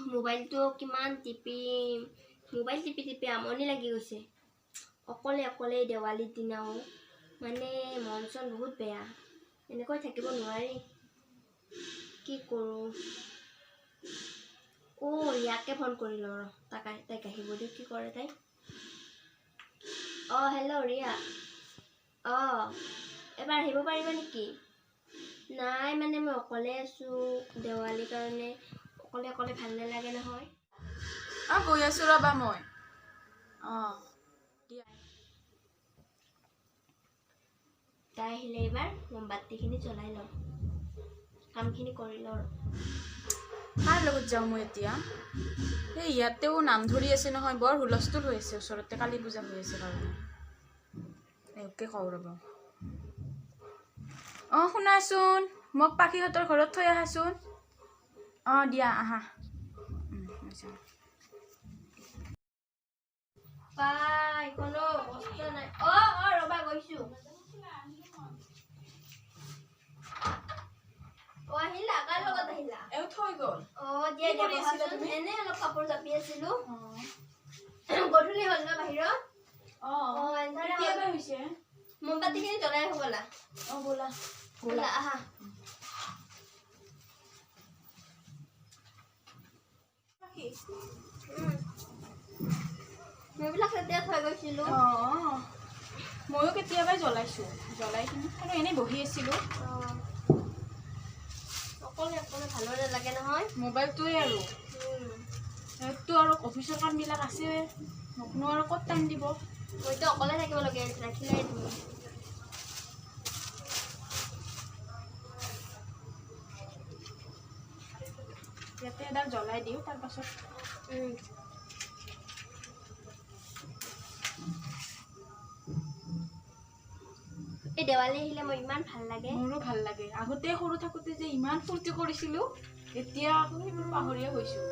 মোবাইলটো কিমান টিপিম মোবাইল টিপি টিপি আমনি লাগি গৈছে অকলে অকলে দেৱালীৰ দিনাও মানে মন চন বহুত বেয়া এনেকৈ থাকিব নোৱাৰি কি কৰোঁ ইয়াকে ফোন কৰি লওঁ তাইক আহিব দিওঁ কি কৰে তাই হেল্ল' ৰিয়া এবাৰ আহিব পাৰিবা নেকি নাই মানে মই অকলে আছোঁ দেৱালীৰ কাৰণে অকলে অকলে ভাল নালাগে নহয় গৈ আছোঁ ৰ'বা মই তাই আহিলে এইবাৰ মমবাতিখিনি জ্বলাই লওঁ কামখিনি কৰি লওঁ কাৰ লগত যাওঁ মই এতিয়া সেই ইয়াতেও নাম ধৰি আছে নহয় বৰ হুলস্থুল হৈ আছে ওচৰতে কালী পূজা হৈ আছে কাৰণে এওঁকে কওঁ ৰ'বা শুনাচোন মোক পাখিহঁতৰ ঘৰত থৈ আহাচোন দিয়া আহা কোনো বস্তু নাই ৰ'বা গৈছোঁ আহিলা কাৰ লগত আহিলা এওঁ থৈ গ'ল দিয়া এনে অলপ কাপোৰ জাপি আছিলোঁ গধূলি হ'ল ন বাহিৰত হৈছে মমবাতিখিনি জ্বলাই আহো ব'লা ব'লা আহা সেইবিলাক তেতিয়া থৈ গৈছিলোঁ ময়ো কেতিয়াবাই জ্বলাইছোঁ জ্বলাই কিনে আৰু এনেই বহি আছিলোঁ অকলে অকলে ভালো নালাগে নহয় মোবাইলটোৱে আৰু তো আৰু অফিচৰ কামবিলাক আছে মোকনো আৰু ক'ত টাইম দিব মইতো অকলে থাকিব লাগে ৰাখিলাই তুমি ইয়াতে এডাল জ্বলাই দিওঁ তাৰপাছত এই দেৱালী আহিলে মই ইমান ভাল লাগে মোৰো ভাল লাগে আগতে সৰু থাকোঁতে যে ইমান ফূৰ্তি কৰিছিলোঁ এতিয়া আকৌ সেইবোৰ পাহৰিয়ে গৈছোঁ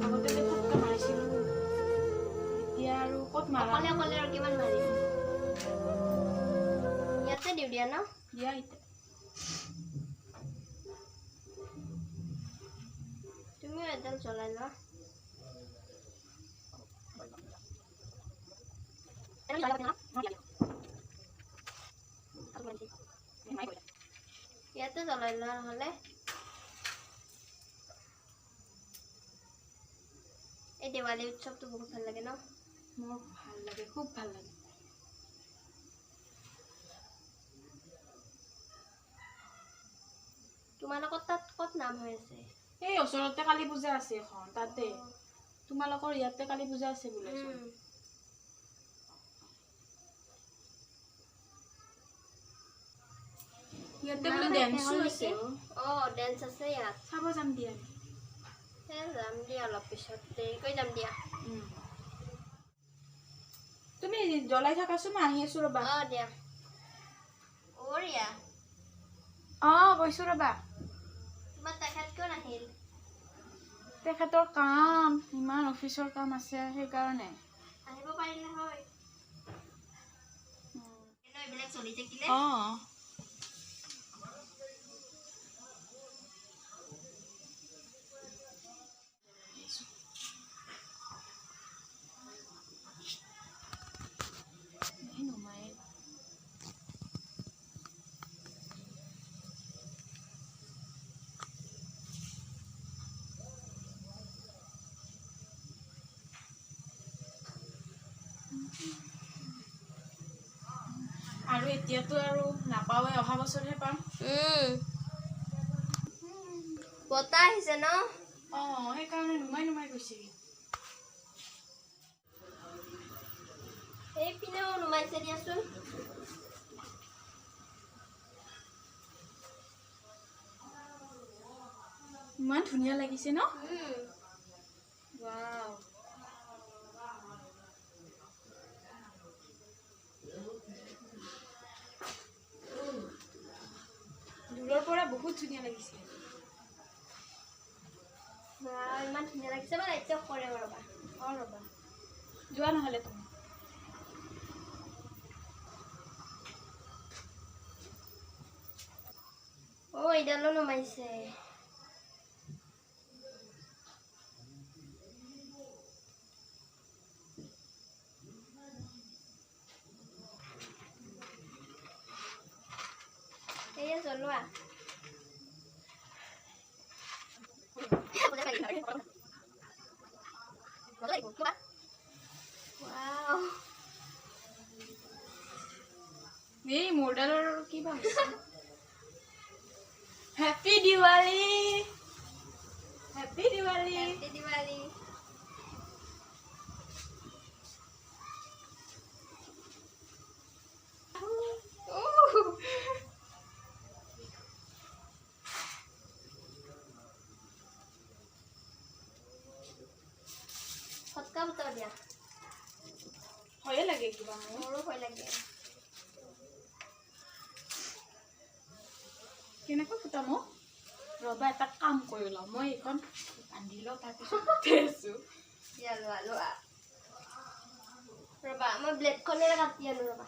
আগতে যে ফটকা মাৰিছিলোঁ এতিয়া আৰু ক'ত মাৰা অকলে অকলে আৰু কিমান মাৰিম ইয়াতে দিওঁ দিয়া ন দিয়া এতিয়া তুমিও এডাল জ্বলাই লোৱা ইয়াতে জ্বলাই লোৱা নহ'লে এই দেৱালী উৎসৱটো বহুত ভাল লাগে ন মোৰ ভাল লাগে খুব ভাল লাগে তোমালোকৰ তাত ক'ত নাম হৈ আছে এই ওচৰতে কালী পূজা আছে এখন তাতে তোমালোকৰ ইয়াতে কালী পূজা আছে বোলেচোন ইয়াতে বোলে ডেন্সো আছে ডেন্স আছে ইয়াত চাব যাম দিয়া যাম দিয়া অলপ পিছত দেৰিকৈ যাম দিয়া তুমি জ্বলাই থাকাচোন মই আহি আছোঁ ৰ'বা দিয়া ৰিয়া গৈছোঁ ৰ'বা তোমাৰ তেখেত কিয় নাহিল তেখেতৰ কাম ইমান অফিচৰ কাম আছে সেইকাৰণে আহিব পাৰিলে হয় এইবিলাক চলি থাকিলে আৰু এতিয়াতো আৰু নাপাওঁৱে অহা বছৰহে পাম বতাহ আহিছে ন সেইকাৰণে নুমাই গৈছে এইপিনেও নুমাইছে দিয়াচোন ইমান ধুনীয়া লাগিছে ন ৱাও দূৰৰ পৰা বহুত ধুনীয়া লাগিছে ইমান ধুনীয়া লাগিছে মানে এতিয়া কৰে ৰ'বা ৰ'বা যোৱা নহ'লে তুমি এইডালো নুমাইছে এয়া জ্বলোৱা ৱাও এই মোৰডালৰ কিবা happy Diwali happy Diwali happy Diwali ফটকা ফুটাও দিয়া ভয়ে লাগে কিবা মোৰ মোৰো ভয় লাগে কেনেকৈ ফুটাম ৰবা এটা কাম কৰি লওঁ মই এইখন বান্ধি লওঁ তাৰপিছত উঠাইছোঁ দিয়া লোৱা লোৱা ৰবা মই ব্লেডখনেৰে কাটি আনো ৰবা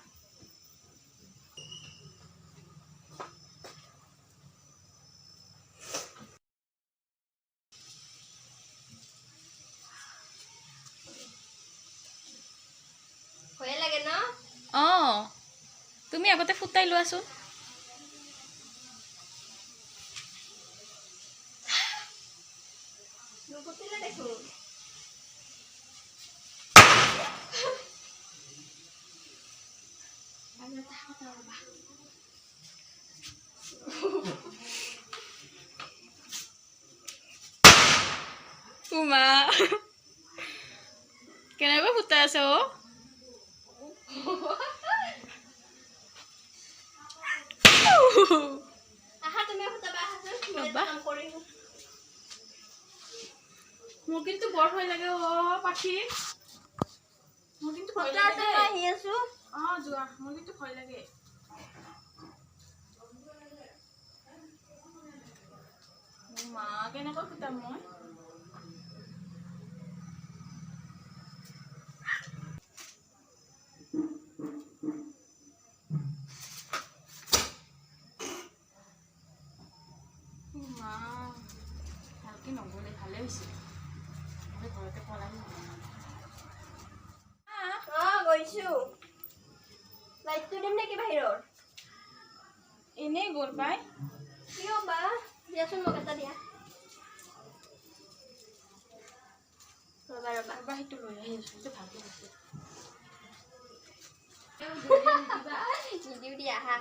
ভয়ে লাগে ন অঁ তুমি আগতে ফুটাই লোৱাচোন নুফুটিলে দেখো মা কেনেকৈ ফুটাই আছে আহা তুমি ফুটাবা আহাচোন মই এটা কাম কৰিম মোৰ কিন্তু বৰ ভয় লাগে পাখি মোৰ কিন্তু ভয় ফটাতে লাগে মই আহি আছো যোৱা মোৰ কিন্তু ভয় লাগে মা কেনেকৈ ফুটাম মই মা ভালকে নগ'লে ভালে হৈছে ঘৰতে পলাই গৈছো লাইটটো দিম নেকি বাহিৰৰ এনেই গ'ল পাই কিয় বা দিয়াচোন মোক এটা দিয়া ৰবা ৰবা ৰবা সেইটো লৈ আহি আছো সেইটো ভালকে হৈছে নিদিও দিয়া আহা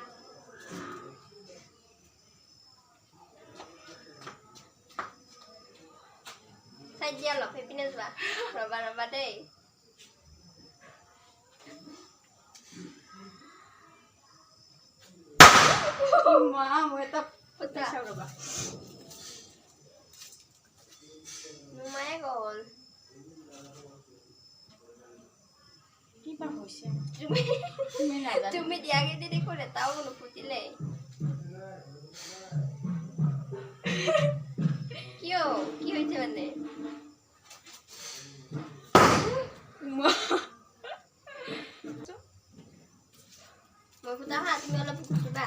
চাই দিয়া অলপ সেইপিনে যোৱা ৰবা ৰবা দেই মা মই এটা ফুটাই চাওঁ ৰবা নুমায়ে গ'ল কিবা হৈছে তুমি তুমি নাজানো তুমি দিয়াকেইটি দেখোন এটাও নুফুটিলে কিয় কি হৈছে মানে মই ফুটা হা তুমি অলপ ফুটিবা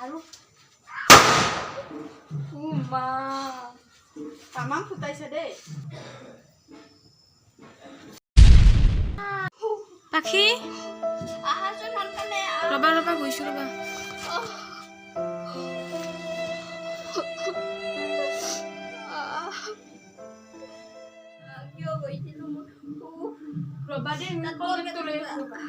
আৰু মা তামাম ফুটাইছে দেই পাখি আহাচোন সোনকালে ৰবা ৰবা গৈছো ৰবা কিয় গৈছিলো ৰবা দেই কলটো লৈ ৰবা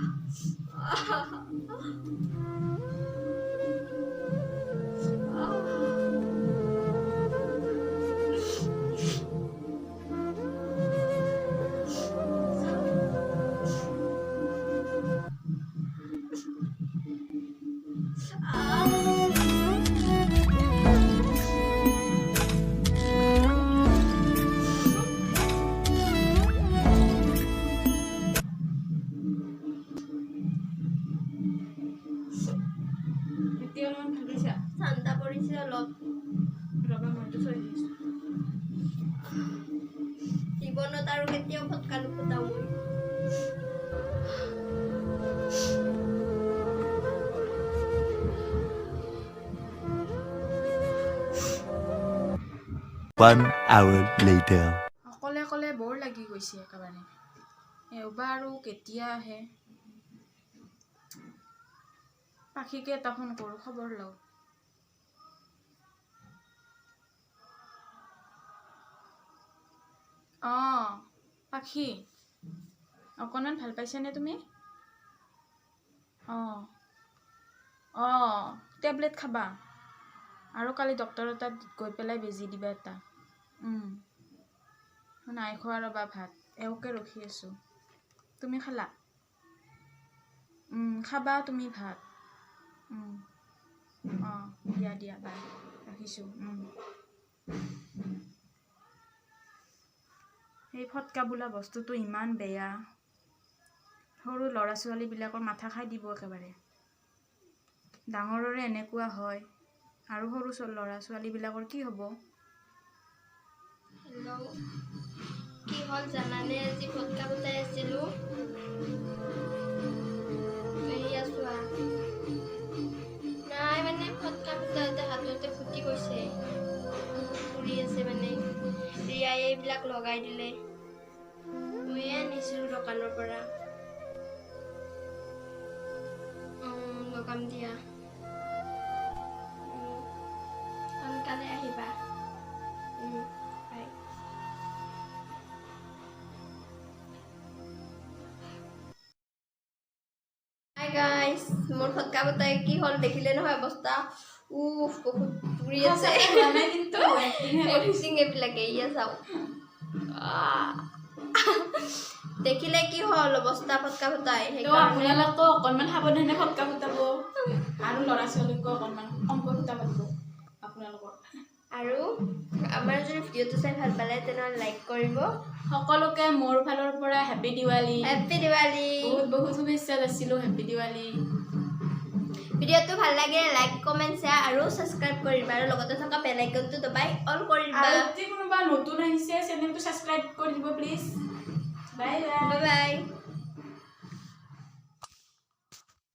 ঠাণ্ডা পৰিছে অলপ ৰবা মইতো থৈ দিছো জীৱনত আৰু কেতিয়াও ফটকা নুফুটাও মই 1 hour later. অকলে অকলে বৰ লাগি গৈছে একেবাৰে এবাৰ আৰু কেতিয়া আহে পাখিকে এটা ফোন কৰোঁ, খবৰ লওঁ। অঁ পাখি, অকণমান ভাল পাইছানে তুমি? অঁ অঁ টেবলেট খাবা আৰু কালি ডক্টৰৰ তাত গৈ পেলাই বেজি দিবা এটা। নাই খোৱা ৰ'বা ভাত, এওঁকে ৰখি আছোঁ। তুমি খালা? খাবা তুমি ভাত। অঁ দিয়া দিয়া বাই, ৰাখিছোঁ। সেই ফটকা বোলা বস্তুটো ইমান বেয়া, সৰু ল'ৰা ছোৱালীবিলাকৰ মাথা খাই দিব একেবাৰে। ডাঙৰৰে এনেকুৱা হয় আৰু সৰু ল'ৰা ছোৱালীবিলাকৰ কি হ'ব? হেল্ল', কি হ'ল জানানে? আজি ফটকা ফুটাই আছিলোঁ। এয়া চোৱা, নাই মানে ফটকা ফুটাওঁতে হাততে ফুটি গৈছে, ফুৰি আছে মানে। ৰিয়াই এইবিলাক লগাই দিলে, ময়ে আনিছিলোঁ দোকানৰ পৰা। লগাম দিয়া, সোনকালে আহিবা। বাই। হাই গাইজ, মোৰ ফটকা ফুটাই কি হ'ল দেখিলে নহয় অৱস্থা। বহুত পুৰি আছে কিন্তু এভৰিথিং এইবিলাকে। ইয়া চাওক, দেখিলে কি হ'ল অৱস্থা ফটকা ফুটাই। আপোনালোকো অকণমান সাৱধানে ফটকা ফুটাব আৰু ল'ৰা ছোৱালীকো অকণমান কমকৈ ফুটাব দিব আপোনালোকৰ। আৰু আমাৰ যদি ভিডিঅ'টো চাই ভাল পালে তেনেহ'লে লাইক কৰিব। সকলোকে মোৰ ফালৰ পৰা হেপী দিৱালী। হেপী দিৱালী। বহুত বহুত শুভেচ্ছা যাচিলোঁ। হেপী দিৱালী। ভিডিঅ'টো ভাল লাগে লাইক কমেণ্ট শ্বেয়াৰ আৰু ছাবস্ক্ৰাইব কৰিবা আৰু লগতে থকা বেল আইকনটো দবাই অল কৰিবা। আৰু যদি কোনোবা নতুন আহিছে চেনেলটো ছাবস্ক্ৰাইব কৰি দিব please. Bye bye. Bye bye.